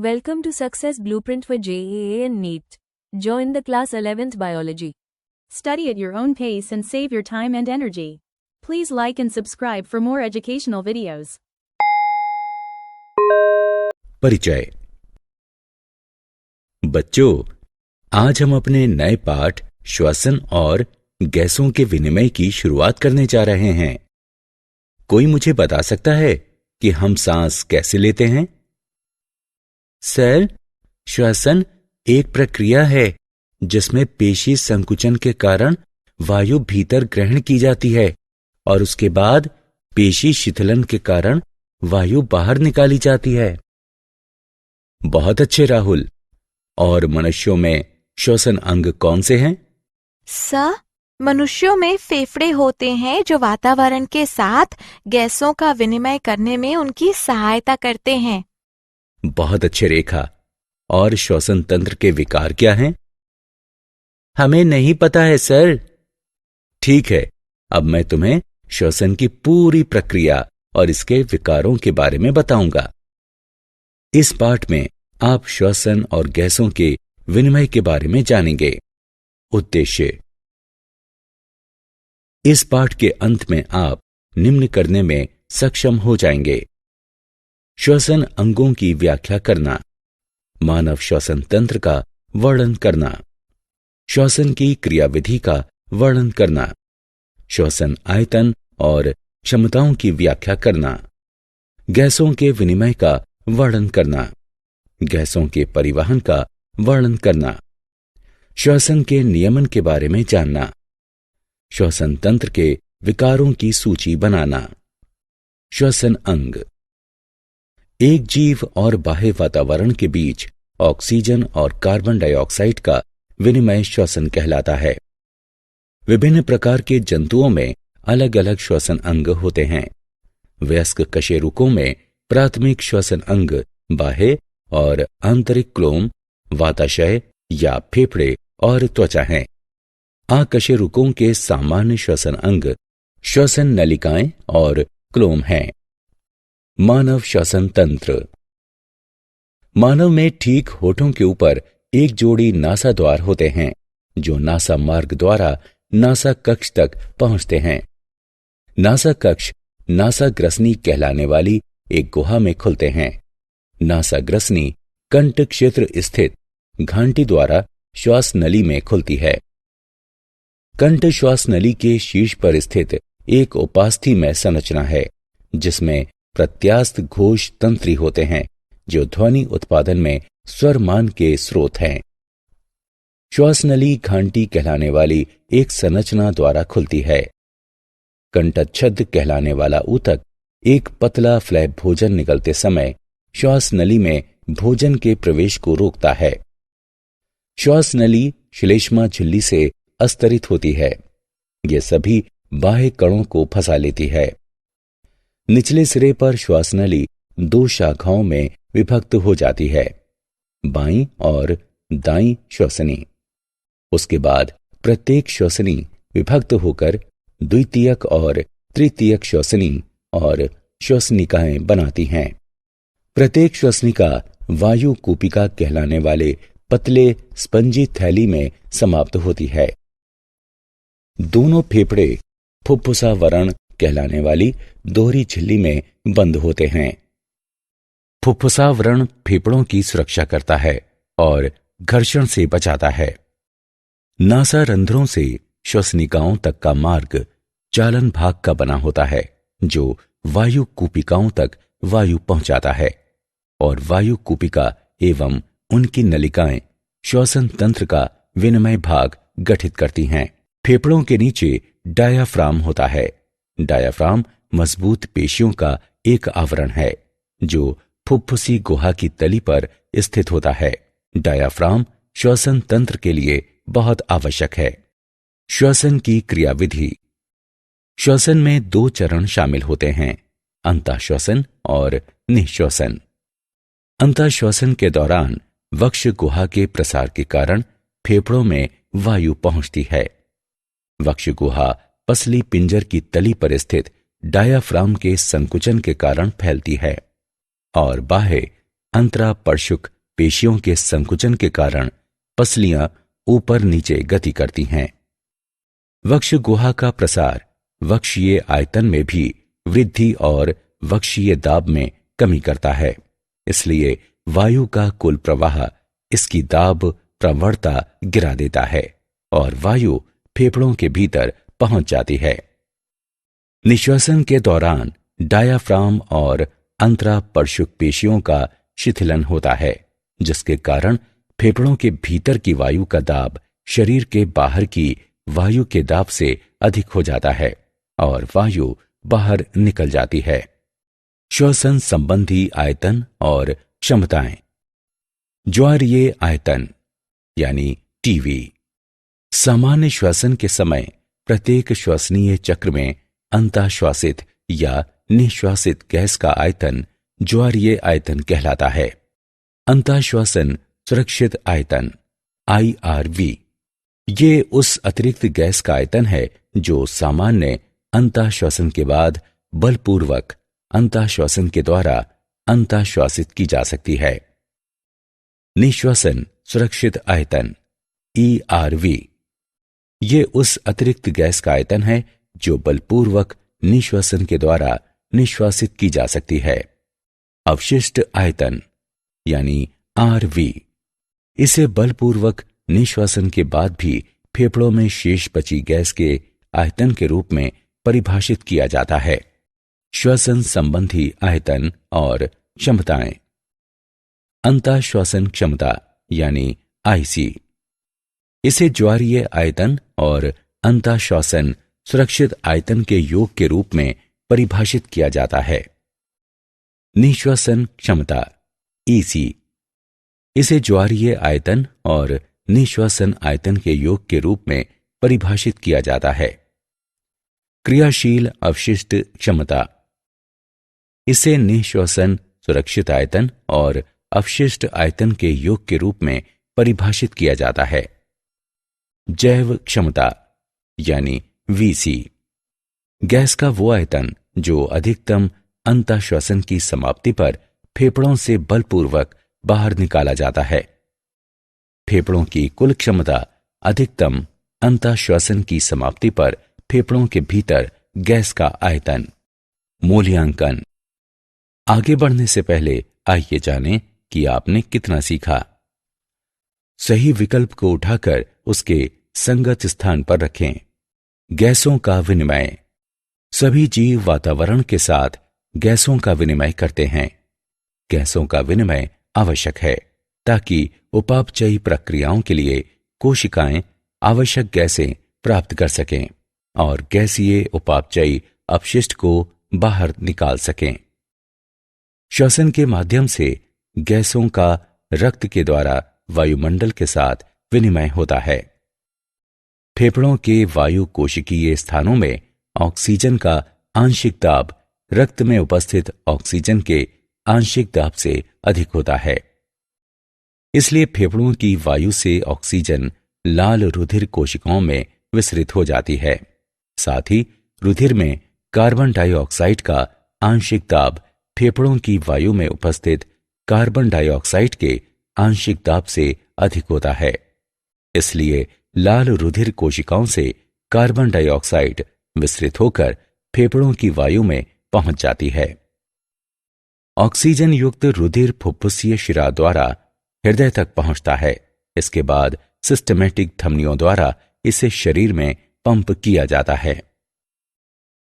Welcome to Success Blueprint for JEA and NEET. Join the class 11th Biology. Study at your own pace and save your time and energy. Please like and subscribe for more educational videos. परिचय। बच्चों, आज हम अपने नए पाठ श्वसन और गैसों के विनिमय की शुरुआत करने जा रहे हैं। कोई मुझे बता सकता है कि हम सांस कैसे लेते हैं? सर, श्वसन एक प्रक्रिया है जिसमें पेशी संकुचन के कारण वायु भीतर ग्रहण की जाती है और उसके बाद पेशी शिथिलन के कारण वायु बाहर निकाली जाती है। बहुत अच्छे राहुल। और मनुष्यों में श्वसन अंग कौन से हैं? सर, मनुष्यों में फेफड़े होते हैं जो वातावरण के साथ गैसों का विनिमय करने में उनकी सहायता करते हैं। बहुत अच्छे रेखा। और श्वसन तंत्र के विकार क्या हैं? हमें नहीं पता है सर। ठीक है, अब मैं तुम्हें श्वसन की पूरी प्रक्रिया और इसके विकारों के बारे में बताऊंगा। इस पाठ में आप श्वसन और गैसों के विनिमय के बारे में जानेंगे। उद्देश्य। इस पाठ के अंत में आप निम्न करने में सक्षम हो जाएंगे: श्वसन अंगों की व्याख्या करना, मानव श्वसन तंत्र का वर्णन करना, श्वसन की क्रियाविधि का वर्णन करना, श्वसन आयतन और क्षमताओं की व्याख्या करना, गैसों के विनिमय का वर्णन करना, गैसों के परिवहन का वर्णन करना, श्वसन के नियमन के बारे में जानना, श्वसन तंत्र के विकारों की सूची बनाना। श्वसन अंग। एक जीव और बाह्य वातावरण के बीच ऑक्सीजन और कार्बन डाइऑक्साइड का विनिमय श्वसन कहलाता है। विभिन्न प्रकार के जंतुओं में अलग अलग श्वसन अंग होते हैं। वयस्क कशेरुकों में प्राथमिक श्वसन अंग बाह्य और आंतरिक क्लोम, वाताशय या फेफड़े और त्वचा हैं। अकशेरुकों के सामान्य श्वसन अंग श्वसन नलिकाएं और क्लोम हैं। मानव श्वसन तंत्र। मानव में ठीक होठों के ऊपर एक जोड़ी नासा द्वार होते हैं जो नासा मार्ग द्वारा नासा कक्ष तक पहुंचते हैं। नासा कक्ष नासा ग्रसनी कहलाने वाली एक गुहा में खुलते हैं। नासा ग्रसनी कंठ क्षेत्र स्थित घांटी द्वारा श्वास नली में खुलती है। कंठ श्वास नली के शीर्ष पर स्थित एक उपास्थि संरचना है जिसमें प्रत्यास्थ घोष तंत्री होते हैं जो ध्वनि उत्पादन में स्वरमान के स्रोत हैं। श्वास नली घांटी कहलाने वाली एक संरचना द्वारा खुलती है। कंठच्छद कहलाने वाला ऊतक एक पतला फ्लैप भोजन निकलते समय श्वास नली में भोजन के प्रवेश को रोकता है। श्वास नली श्लेष्मा झिल्ली से अस्तरित होती है। ये सभी बाह्य कणों को फंसा लेती है। निचले सिरे पर श्वास नली दो शाखाओं में विभक्त हो जाती है, बाईं और दाईं श्वसनी। उसके बाद प्रत्येक श्वसनी विभक्त होकर द्वितीयक और तृतीयक श्वसनी और श्वसनिकाएं बनाती हैं। प्रत्येक श्वसनिका वायु कूपिका कहलाने वाले पतले स्पंजी थैली में समाप्त होती है। दोनों फेफड़े फुफ्फुसावरण कहलाने वाली दोहरी झिल्ली में बंद होते हैं। फुफ्फुसावरण फेफड़ों की सुरक्षा करता है और घर्षण से बचाता है। नासा रंध्रों से श्वसनिकाओं तक का मार्ग चालन भाग का बना होता है जो वायु कूपिकाओं तक वायु पहुंचाता है और वायु कूपिका एवं उनकी नलिकाएं श्वसन तंत्र का विनिमय भाग गठित करती हैं। फेफड़ों के नीचे डायाफ्राम होता है। डायाफ्राम मजबूत पेशियों का एक आवरण है जो फुफ्फुसी गुहा की तली पर स्थित होता है। डायाफ्राम श्वसन तंत्र के लिए बहुत आवश्यक है। श्वसन की क्रियाविधि। श्वसन में दो चरण शामिल होते हैं, अंतःश्वसन और निःश्वसन। अंतःश्वसन के दौरान वक्ष गुहा के प्रसार के कारण फेफड़ों में वायु पहुंचती है। वक्ष गुहा पसली पिंजर की तली पर स्थित डायाफ्राम के संकुचन के कारण फैलती है और बाह्य अंतरापर्शुक पेशियों के संकुचन के कारण पसलियां ऊपर नीचे गति करती हैं। वक्ष गुहा का प्रसार वक्षीय आयतन में भी वृद्धि और वक्षीय दाब में कमी करता है। इसलिए वायु का कुल प्रवाह इसकी दाब प्रवणता गिरा देता है और वायु फेफड़ों के भीतर पहुंच जाती है। निश्वसन के दौरान डायाफ्राम और अंतरापर्शुक पेशियों का शिथिलन होता है, जिसके कारण फेफड़ों के भीतर की वायु का दाब शरीर के बाहर की वायु के दाब से अधिक हो जाता है और वायु बाहर निकल जाती है। श्वसन संबंधी आयतन और क्षमताएं। ज्वारीय आयतन यानी टीवी। सामान्य श्वसन के समय प्रत्येक श्वसनीय चक्र में अंतःश्वासित या निश्वासित गैस का आयतन ज्वारीय आयतन कहलाता है। अंतःश्वसन सुरक्षित आयतन IRV ये उस अतिरिक्त गैस का आयतन है जो सामान्य अंतःश्वसन के बाद बलपूर्वक अंतःश्वसन के द्वारा अंतःश्वासित की जा सकती है। निश्वसन सुरक्षित आयतन ERV ये उस अतिरिक्त गैस का आयतन है जो बलपूर्वक निश्वसन के द्वारा निश्वासित की जा सकती है। अवशिष्ट आयतन यानी RV इसे बलपूर्वक निश्वासन के बाद भी फेफड़ों में शेष बची गैस के आयतन के रूप में परिभाषित किया जाता है। श्वसन संबंधी आयतन और क्षमताएं। अंतःश्वसन क्षमता यानी IC इसे ज्वारीय आयतन और अंतःश्वसन सुरक्षित आयतन के योग के रूप में परिभाषित किया जाता है। निश्वसन क्षमता EC इसे ज्वारीय आयतन और निश्वसन आयतन के योग के रूप में परिभाषित किया जाता है। क्रियाशील अवशिष्ट क्षमता इसे निश्वसन सुरक्षित आयतन और अवशिष्ट आयतन के योग के रूप में परिभाषित किया जाता है। जैव क्षमता यानी VC गैस का वो आयतन जो अधिकतम अंतःश्वसन की समाप्ति पर फेफड़ों से बलपूर्वक बाहर निकाला जाता है। फेफड़ों की कुल क्षमता अधिकतम अंतःश्वसन की समाप्ति पर फेफड़ों के भीतर गैस का आयतन। मूल्यांकन। आगे बढ़ने से पहले आइए जानें कि आपने कितना सीखा। सही विकल्प को उठाकर उसके संगत स्थान पर रखें। गैसों का विनिमय। सभी जीव वातावरण के साथ गैसों का विनिमय करते हैं। गैसों का विनिमय आवश्यक है ताकि उपापचयी प्रक्रियाओं के लिए कोशिकाएं आवश्यक गैसें प्राप्त कर सकें और गैसीय उपापचयी अपशिष्ट को बाहर निकाल सकें। श्वसन के माध्यम से गैसों का रक्त के द्वारा वायुमंडल के साथ विनिमय होता है। फेफड़ों के वायु कोशिकीय स्थानों में ऑक्सीजन का आंशिक दाब रक्त में उपस्थित ऑक्सीजन के आंशिक दाब से अधिक होता है। इसलिए फेफड़ों की वायु से ऑक्सीजन लाल रुधिर कोशिकाओं में विसरित हो जाती है। साथ ही रुधिर में कार्बन डाइऑक्साइड का आंशिक दाब फेफड़ों की वायु में उपस्थित कार्बन डाइऑक्साइड के आंशिक दाब से अधिक होता है। इसलिए लाल रुधिर कोशिकाओं से कार्बन डाइऑक्साइड विसरित होकर फेफड़ों की वायु में पहुंच जाती है। ऑक्सीजन युक्त रुधिर फुफ्फुसीय शिरा द्वारा हृदय तक पहुंचता है। इसके बाद सिस्टमैटिक धमनियों द्वारा इसे शरीर में पंप किया जाता है।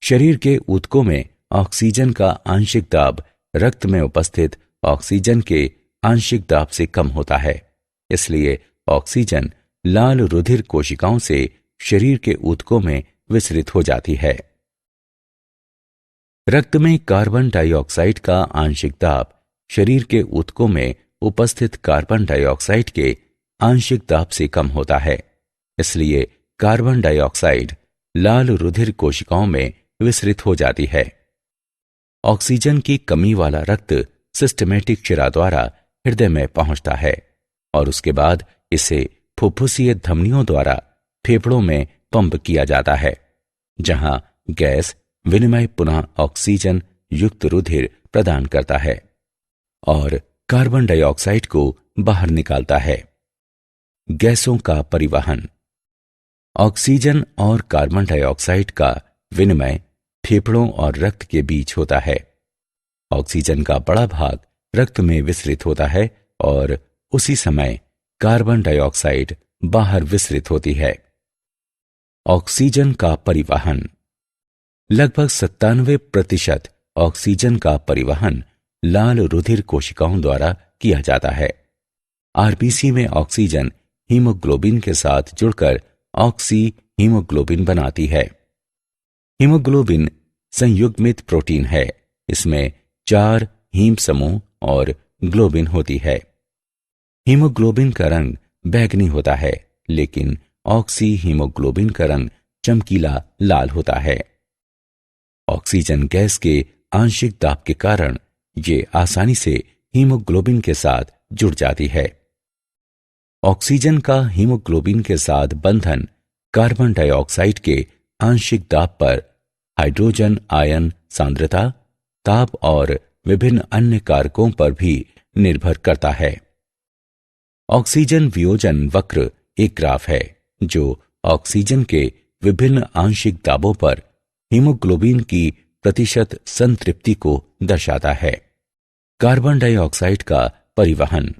शरीर के ऊतकों में ऑक्सीजन का आंशिक दाब रक्त में उपस्थित ऑक्सीजन के आंशिक दाब से कम होता है। इसलिए ऑक्सीजन लाल रुधिर कोशिकाओं से शरीर के ऊतकों में विसरित हो जाती है। रक्त में कार्बन डाइऑक्साइड का आंशिक दाब शरीर के ऊतकों में उपस्थित कार्बन डाइऑक्साइड के आंशिक दाब से कम होता है। इसलिए कार्बन डाइऑक्साइड लाल रुधिर कोशिकाओं में विसरित हो जाती है। ऑक्सीजन की कमी वाला रक्त सिस्टमैटिक शिरा द्वारा हृदय में पहुंचता है और उसके बाद इसे फुफ्फुसीय धमनियों द्वारा फेफड़ों में पंप किया जाता है, जहां गैस विनिमय पुनः ऑक्सीजन युक्त रुधिर प्रदान करता है और कार्बन डाइऑक्साइड को बाहर निकालता है। गैसों का परिवहन। ऑक्सीजन और कार्बन डाइऑक्साइड का विनिमय फेफड़ों और रक्त के बीच होता है। ऑक्सीजन का बड़ा भाग रक्त में विसरित होता है और उसी समय कार्बन डाइऑक्साइड बाहर विसरित होती है। ऑक्सीजन का परिवहन। लगभग 97% ऑक्सीजन का परिवहन लाल रुधिर कोशिकाओं द्वारा किया जाता है। आरबीसी में ऑक्सीजन हीमोग्लोबिन के साथ जुड़कर ऑक्सी हीमोग्लोबिन बनाती है। हीमोग्लोबिन संयुग्मित प्रोटीन है। इसमें 4 हीम समूह और ग्लोबिन होती है। हीमोग्लोबिन का रंग बैंगनी होता है, लेकिन ऑक्सी हीमोग्लोबिन का रंग चमकीला लाल होता है। ऑक्सीजन गैस के आंशिक दाब के कारण ये आसानी से हीमोग्लोबिन के साथ जुड़ जाती है। ऑक्सीजन का हीमोग्लोबिन के साथ बंधन कार्बन डाइऑक्साइड के आंशिक दाब पर हाइड्रोजन आयन सांद्रता, ताप और विभिन्न अन्य कारकों पर भी निर्भर करता है। ऑक्सीजन वियोजन वक्र एक ग्राफ है जो ऑक्सीजन के विभिन्न आंशिक दाबों पर हीमोग्लोबिन की प्रतिशत संतृप्ति को दर्शाता है। कार्बन डाइऑक्साइड का परिवहन।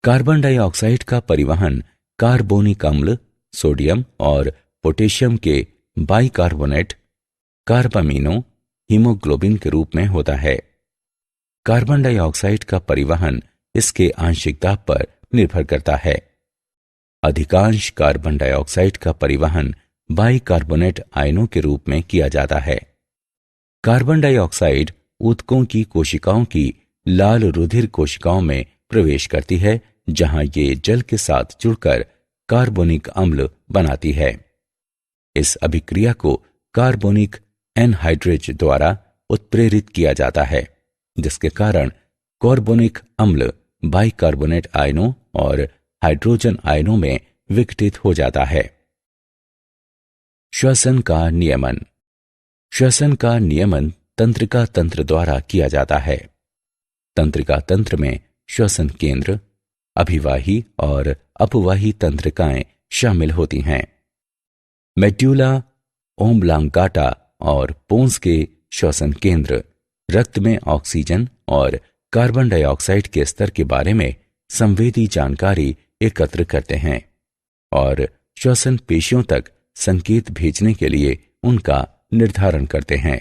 कार्बन डाइऑक्साइड का परिवहन कार्बोनिक अम्ल, सोडियम और पोटेशियम के बाइकार्बोनेट, कार्बामीनो, हीमोग्लोबिन के रूप में होता है। कार्बन डाइऑक्साइड का परिवहन इसके आंशिक दाब पर निर्भर करता है। अधिकांश कार्बन डाइऑक्साइड का परिवहन बाइकार्बोनेट आयनों के रूप में किया जाता है। कार्बन डाइऑक्साइड ऊतकों की कोशिकाओं की लाल रुधिर कोशिकाओं में प्रवेश करती है, जहां ये जल के साथ जुड़कर कार्बोनिक अम्ल बनाती है। इस अभिक्रिया को कार्बोनिक एनहाइड्रेज द्वारा उत्प्रेरित किया जाता है, जिसके कारण कार्बोनिक अम्ल बाइकार्बोनेट आयनों और हाइड्रोजन आयनों में विघटित हो जाता है। श्वसन का नियमन। श्वसन का नियमन तंत्रिका तंत्र द्वारा किया जाता है। तंत्रिका तंत्र में श्वसन केंद्र, अभिवाही और अपवाही तंत्रिकाएं शामिल होती हैं। मेड्यूला ओब्लांगाटा और पोन्स के श्वसन केंद्र रक्त में ऑक्सीजन और कार्बन डाइऑक्साइड के स्तर के बारे में संवेदी जानकारी एकत्र करते हैं और श्वसन पेशियों तक संकेत भेजने के लिए उनका निर्धारण करते हैं।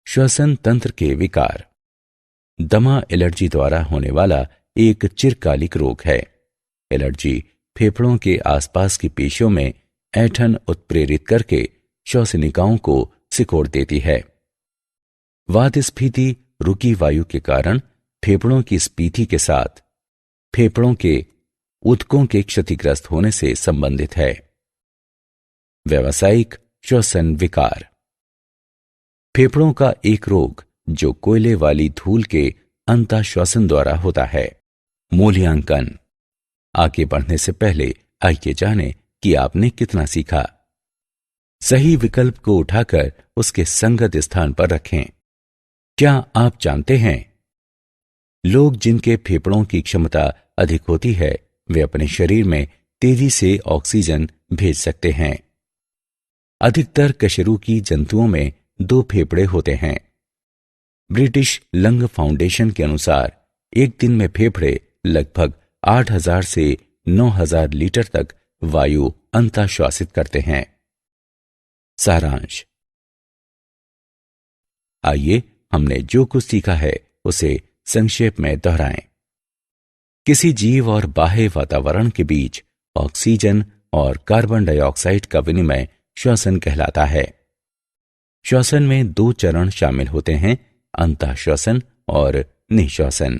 श्वसन तंत्र के विकार। दमा एलर्जी द्वारा होने वाला एक चिरकालिक रोग है। एलर्जी फेफड़ों के आसपास की पेशियों में ऐंठन उत्प्रेरित करके श्वसनिकाओं को सिकोड़ देती है। वातस्फीति रुकी वायु के कारण फेफड़ों की स्फीति के साथ फेफड़ों के ऊतकों के क्षतिग्रस्त होने से संबंधित है। व्यावसायिक श्वसन विकार। फेफड़ों का एक रोग जो कोयले वाली धूल के अंतःश्वसन द्वारा होता है। मूल्यांकन। आगे बढ़ने से पहले आइए जानें कि आपने कितना सीखा। सही विकल्प को उठाकर उसके संगत स्थान पर रखें। क्या आप जानते हैं, लोग जिनके फेफड़ों की क्षमता अधिक होती है वे अपने शरीर में तेजी से ऑक्सीजन भेज सकते हैं। अधिकतर कशेरुकी जंतुओं में 2 फेफड़े होते हैं। ब्रिटिश लंग फाउंडेशन के अनुसार एक दिन में फेफड़े लगभग 8000 से 9000 लीटर तक वायु अंतःश्वासित करते हैं। सारांश। आइए हमने जो कुछ सीखा है उसे संक्षेप में दोहराएं। किसी जीव और बाह्य वातावरण के बीच ऑक्सीजन और कार्बन डाइऑक्साइड का विनिमय श्वसन कहलाता है। श्वसन में 2 चरण शामिल होते हैं, अंतःश्वसन और निःश्वसन।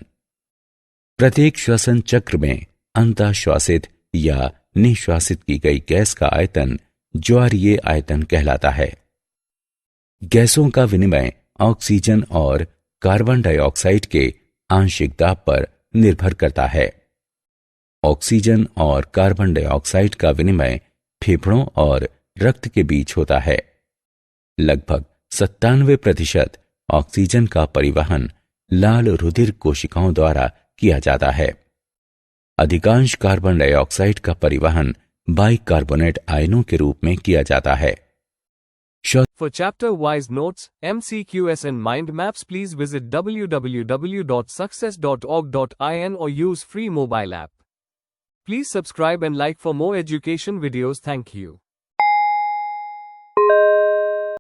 प्रत्येक श्वसन चक्र में अंतःश्वासित या निःश्वासित की गई गैस का आयतन ज्वारीय आयतन कहलाता है। गैसों का विनिमय ऑक्सीजन और कार्बन डाइऑक्साइड के आंशिक दाब पर निर्भर करता है। ऑक्सीजन और कार्बन डाइऑक्साइड का विनिमय फेफड़ों और रक्त के बीच होता है। लगभग 97% ऑक्सीजन का परिवहन लाल रुधिर कोशिकाओं द्वारा किया जाता है। अधिकांश कार्बन डाइऑक्साइड का परिवहन बाइकार्बोनेट आयनों के रूप में किया जाता है। For chapter-wise notes, MCQs and mind maps, please visit www.success.org.in or use free mobile app. Please subscribe and like for more education videos. Thank you.